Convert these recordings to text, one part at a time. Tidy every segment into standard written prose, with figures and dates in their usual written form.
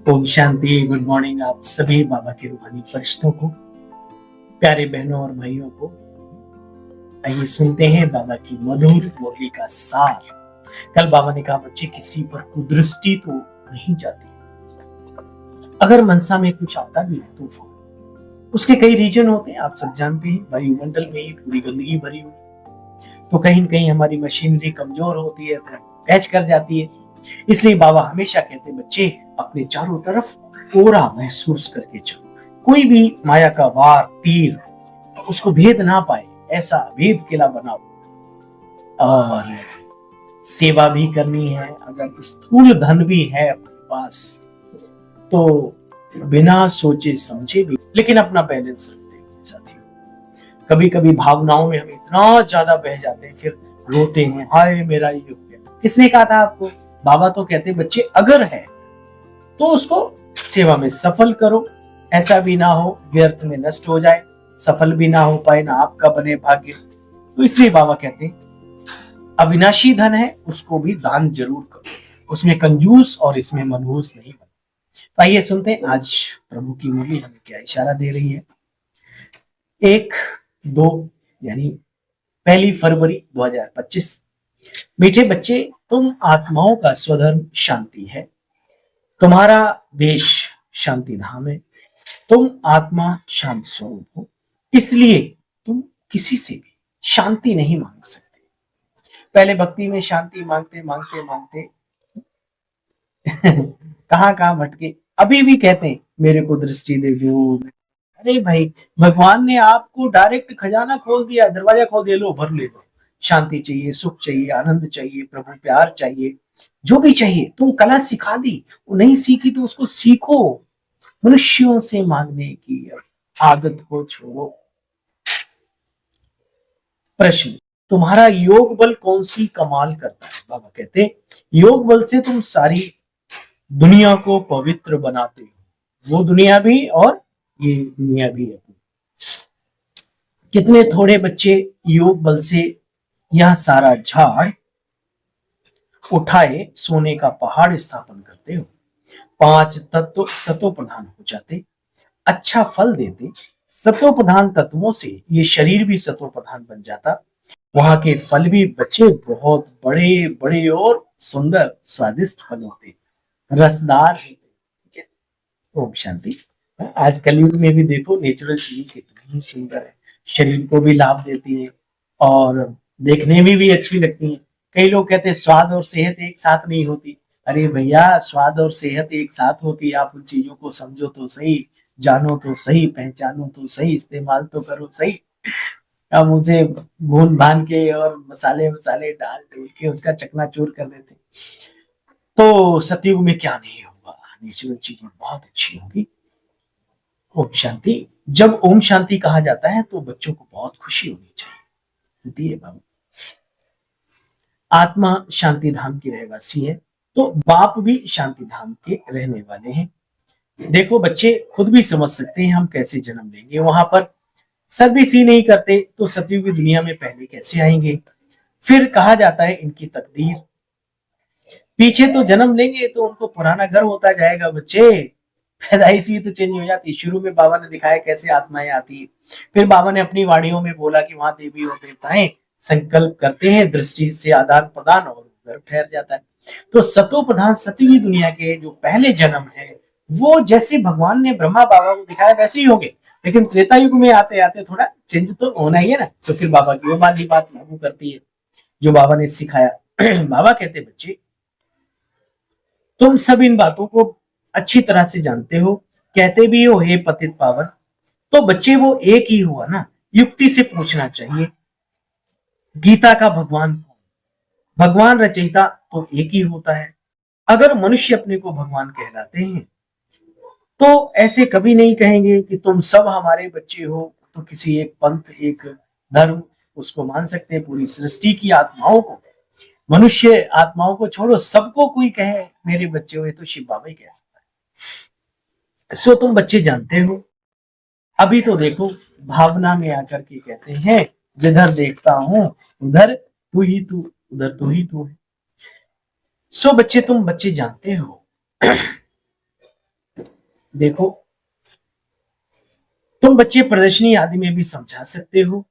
Om Shanti. Good morning आप सभी बाबा के रूहानी फरिश्तों को, प्यारे बहनों और भाइयों को। आइए सुनते हैं बाबा की मधुर मुरली का सार। कल बाबा ने कहा, बच्चे किसी पर कुदृष्टि तो नहीं जाती। अगर मनसा में कुछ आता भी है तूफान, उसके कई रीजन होते हैं, आप सब जानते हैं। वायुमंडल में ही पूरी गंदगी भरी हुई, तो कहीं न कहीं हमारी मशीनरी कमजोर होती है, कैच कर जाती है। इसलिए बाबा हमेशा कहते हैं, बच्चे अपने चारों तरफ ओरा महसूस करके चलो। कोई भी माया का वार तीर उसको भेद ना पाए, ऐसा भेद किला बनाओ। और सेवा भी करनी है। अगर स्थूल धन भी है अपने पास तो बिना सोचे समझे भी, लेकिन अपना बैलेंस रखते हैं साथियों। कभी कभी भावनाओं में हम इतना ज्यादा बह जाते हैं, फिर रोते हैं, हाय मेरा ये हो गया। किसने कहा था आपको? बाबा तो कहते हैं, बच्चे अगर है तो उसको सेवा में सफल करो। ऐसा भी ना हो व्यर्थ में नष्ट हो जाए, सफल भी ना हो पाए, ना आपका बने भाग्य। तो इसलिए बाबा कहते हैं, अविनाशी धन है उसको भी दान जरूर करो, उसमें कंजूस और इसमें मनहूस नहीं बनो। तो आइए सुनते हैं आज प्रभु की मुरली हमें क्या इशारा दे रही है। 1-2 यानी 1 फरवरी 2025। मीठे बच्चे, तुम आत्माओं का स्वधर्म शांति है। तुम्हारा देश शांति धाम है। तुम आत्मा शांत स्वरूप हो, इसलिए तुम किसी से भी शांति नहीं मांग सकते। पहले भक्ति में शांति मांगते मांगते मांगते कहां कहां भटके। अभी भी कहते हैं, मेरे को दृष्टि दे दो। अरे भाई, भगवान ने आपको डायरेक्ट खजाना खोल दिया, दरवाजा खोल दिया, लो भर ले लो। शांति चाहिए, सुख चाहिए, आनंद चाहिए, प्रभु प्यार चाहिए, जो भी चाहिए। तुम कला सिखा दी, वो नहीं सीखी तो उसको सीखो। मनुष्यों से मांगने की आदत को छोड़ो। प्रश्न, तुम्हारा योग बल कौन सी कमाल करता है? बाबा कहते, योग बल से तुम सारी दुनिया को पवित्र बनाते हो। वो दुनिया भी और ये दुनिया भी है। कितने थोड़े बच्चे योग बल से यह सारा झाड़ उठाए सोने का पहाड़ स्थापन करते हो। 5 तत्व सतो प्रधान हो जाते, अच्छा फल देते। सतो प्रधान तत्वों से ये शरीर भी सतो प्रधान बन जाता। वहां के फल भी बच्चे बहुत बड़े बड़े और सुंदर स्वादिष्ट फल होते, रसदार होते। ओम शांति। आज कलयुग में भी देखो, नेचुरल चीजें कितनी ही सुंदर है, शरीर को भी लाभ देती है और देखने में भी अच्छी लगती है। कई लोग कहते हैं स्वाद और सेहत एक साथ नहीं होती। अरे भैया, स्वाद और सेहत एक साथ होती है। आप उन चीजों को समझो तो सही, जानो तो सही, पहचानो तो सही, इस्तेमाल तो करो सही। हम उसे भून भान के और मसाले वसाले डाल डूल के उसका चकनाचूर कर देते। तो सतयुग में क्या नहीं होगा, नेचुरल चीजें बहुत अच्छी होंगी। ओम शांति। जब ओम शांति कहा जाता है तो बच्चों को बहुत खुशी होनी चाहिए, होती है बाबू। आत्मा शांति धाम की रहवासी है, तो बाप भी शांति धाम के रहने वाले हैं। देखो बच्चे खुद भी समझ सकते हैं हम कैसे जन्म लेंगे। वहां पर सर्विस ही नहीं करते तो सतयुग की दुनिया में पहले कैसे आएंगे? फिर कहा जाता है इनकी तकदीर, पीछे तो जन्म लेंगे तो उनको पुराना घर होता जाएगा। बच्चे पैदाइश भी तो चेंज हो जाती है। शुरू में बाबा ने दिखाया कैसे आत्माएं आती है, फिर बाबा ने अपनी वाणियों में बोला कि वहां देवी और देवताएं संकल्प करते हैं, दृष्टि से आदान प्रदान, और घर ठहर जाता है। तो सतो प्रधान सतयुगी दुनिया के जो पहले जन्म है, वो जैसे भगवान ने ब्रह्मा बाबा को दिखाया वैसे ही होंगे। लेकिन त्रेता युग में आते आते थोड़ा चेंज तो होना ही है ना। तो फिर बाबा की वो वाली बात लागू करती है जो बाबा ने सिखाया। बाबा कहते, बच्चे तुम सब इन बातों को अच्छी तरह से जानते हो, कहते भी हो हे पतित पावन। तो बच्चे वो एक ही हुआ ना। युक्ति से पूछना चाहिए, गीता का भगवान कौन? भगवान रचयिता तो एक ही होता है। अगर मनुष्य अपने को भगवान कहलाते हैं तो ऐसे कभी नहीं कहेंगे कि तुम सब हमारे बच्चे हो। तो किसी एक पंथ, एक धर्म उसको मान सकते हैं। पूरी सृष्टि की आत्माओं को, मनुष्य आत्माओं को छोड़ो, सबको कोई कहे मेरे बच्चे हो, तो शिव बाबा ही कह सकता है। सो तुम बच्चे जानते हो। अभी तो देखो, भावना में आकर के कहते हैं, जिधर देखता हूं उधर तू ही तू, उधर तू ही तू है। सो बच्चे, तुम बच्चे जानते हो देखो, तुम बच्चे प्रदर्शनी आदि में भी समझा सकते हो,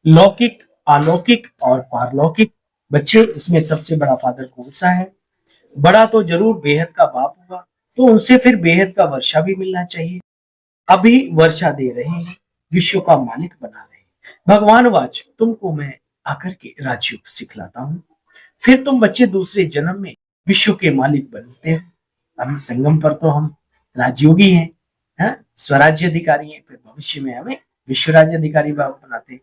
लौकिक, अलौकिक और पारलौकिक। बच्चे, इसमें सबसे बड़ा फादर कौन सा है? बड़ा तो जरूर बेहद का बाप होगा, तो उनसे फिर बेहद का वर्षा भी मिलना चाहिए। अभी वर्षा दे रहे हैं, विश्व का मालिक बना रहे हैं। भगवान वाच, तुमको मैं आकर के राजयोग सिखलाता हूँ, फिर तुम बच्चे दूसरे जन्म में विश्व के मालिक बनते हैं। अभी संगम पर तो हम राजयोगी हैं, स्वराज्य अधिकारी हैं, फिर भविष्य में हमें विश्व राज्य अधिकारी बाप बनाते हैं।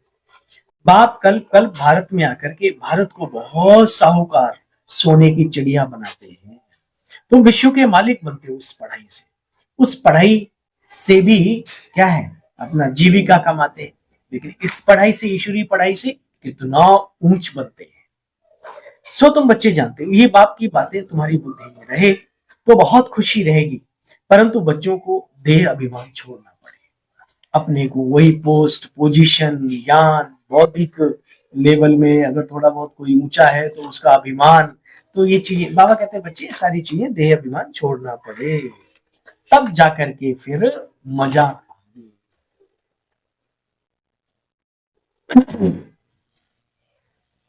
बाप कल कल भारत में आकर के भारत को बहुत साहूकार सोने की चिड़िया बनाते हैं। तुम विश्व के मालिक बनते हो उस पढ़ाई से। उस पढ़ाई से भी क्या है, अपना जीविका कमाते, लेकिन इस पढ़ाई से, ईश्वरीय पढ़ाई से कितना ऊंच बनते हैं। सो तुम बच्चे जानते हो, ये बाप की बातें तुम्हारी बुद्धि में रहे तो बहुत खुशी रहेगी, परंतु बच्चों को देह अभिमान छोड़ना पड़े। अपने को वही पोस्ट, पोजीशन, ज्ञान, बौद्धिक लेवल में अगर थोड़ा बहुत कोई ऊंचा है तो उसका अभिमान, तो ये चीजें बाबा कहते हैं बच्चे सारी चीजें देह अभिमान छोड़ना पड़े, तब जाकर के फिर मजा आए।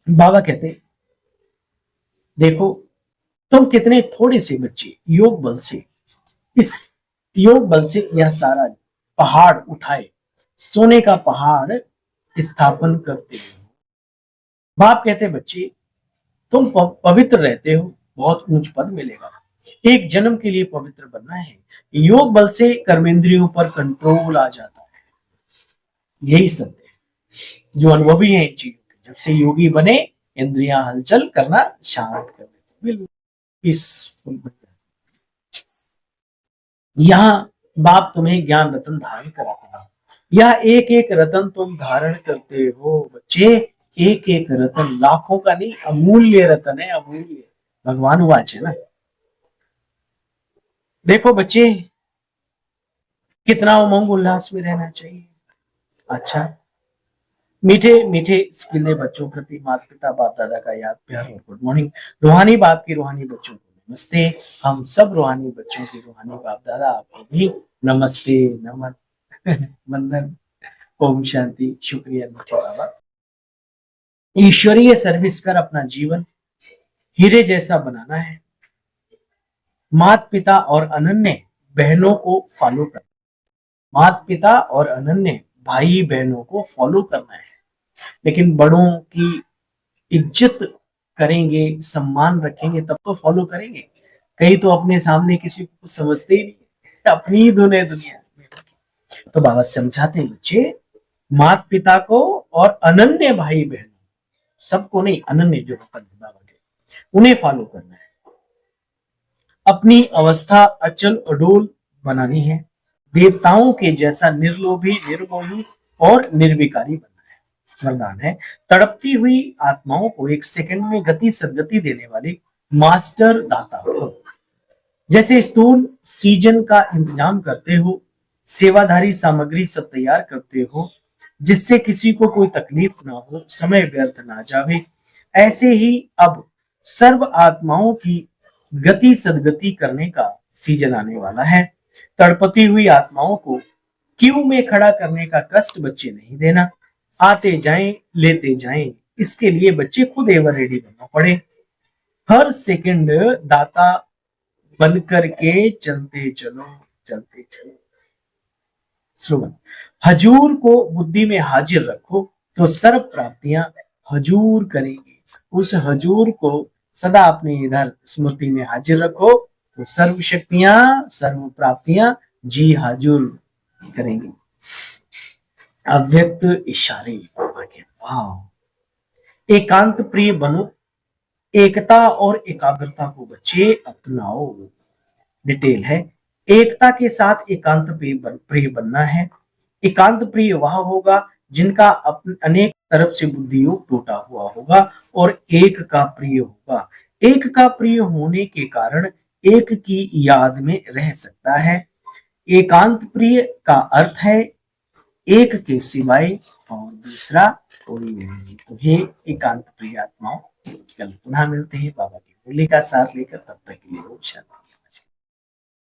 बाबा कहते देखो, तुम कितने थोड़े से बच्चे योग बल से, इस योग बल से यह सारा पहाड़ उठाए, सोने का पहाड़ स्थापन करते हो। बाप कहते बच्चे, तुम पवित्र रहते हो, बहुत ऊंच पद मिलेगा। एक जन्म के लिए पवित्र बनना है, योग बल से कर्मेंद्रियों पर कंट्रोल आ जाता है। यही सत्य है, जो अनुभवी है इन चीजों के, जब से योगी बने इंद्रियां हलचल करना शांत कर देते, बिल्कुल पीसफुल बन जाते। यहाँ बाप तुम्हें ज्ञान रतन धारण कराते हैं। यह एक एक रतन तुम धारण करते हो बच्चे, एक एक रतन, लाखों का नहीं, अमूल्य रतन है, अमूल्य। भगवान वाच है ना। देखो बच्चे, कितना उमंग उल्लास में रहना चाहिए। अच्छा, मीठे मीठे स्किले बच्चों प्रति माता पिता बाप दादा का याद प्यार और गुड मॉर्निंग। रूहानी बाप की रूहानी बच्चों को नमस्ते। हम सब रूहानी बच्चों की रूहानी बाप दादा आपको भी नमस्ते, नमन, वंदन, ओम शांति। शुक्रिया मीठे बाबा। ईश्वरीय सर्विस कर अपना जीवन हीरे जैसा बनाना है। माता पिता और अनन्य बहनों को फॉलो करना, माता पिता और अनन्य भाई बहनों को फॉलो करना है। लेकिन बड़ों की इज्जत करेंगे, सम्मान रखेंगे, तब तो फॉलो करेंगे। कहीं तो अपने सामने किसी को समझते ही नहीं, अपनी ही दुनिया दुनिया में। तो बाबा समझाते हैं बच्चे, माता पिता को और अनन्य भाई बहनों, सबको नहीं, अनन्य जो रतन है बाबा के, उन्हें फॉलो करना है। अपनी अवस्था अचल अडोल बनानी है। देवताओं के जैसा निर्लोभी, निर्मोही और निर्विकारी बनना है। वरदान है, तड़पती हुई आत्माओं को एक सेकंड में गति सदगति देने वाले मास्टर दाता हो। जैसे स्थूल सीजन का इंतजाम करते हो, सेवाधारी सामग्री सब तैयार करते हो, जिससे किसी को कोई तकलीफ ना हो, समय व्यर्थ ना जावे, ऐसे ही अब सर्व आत्माओं की गति सदगति करने का सीजन आने वाला है। तड़पती हुई आत्माओं को क्यू में खड़ा करने का कष्ट बच्चे नहीं देना। आते जाएं, लेते जाएं, इसके लिए बच्चे खुद एवर रेडी बनना पड़े। हर सेकंड दाता बन करके चलते चलो, चलते चलो। स्लोगन, हजूर को बुद्धि में हाजिर रखो तो सर्व प्राप्तियां हजूर करेंगे। उस हजूर को सदा अपने इधर स्मृति में हाजिर रखो तो सर्व शक्तियां, सर्व प्राप्तियां जी हाजुर करेंगी। अव्यक्त इशारे बाबा के, वाह। एकांत प्रिय बनो, एकता और एकाग्रता को बच्चे अपनाओ। डिटेल है, एकता के साथ एकांत प्रिय बनना है। एकांत प्रिय वह होगा जिनका अनेक तरफ से बुद्धि योग टूटा हुआ होगा और एक का प्रिय होगा। एक का प्रिय होने के कारण एक की याद में रह सकता है। एकांत प्रिय का अर्थ है एक के सिवाय और दूसरा कोई नहीं। तो हे एकांत प्रिय आत्माओं, कल पुनः मिलते हैं बाबा की मुरली का सार लेकर, तब तक के लिए ओम शांति।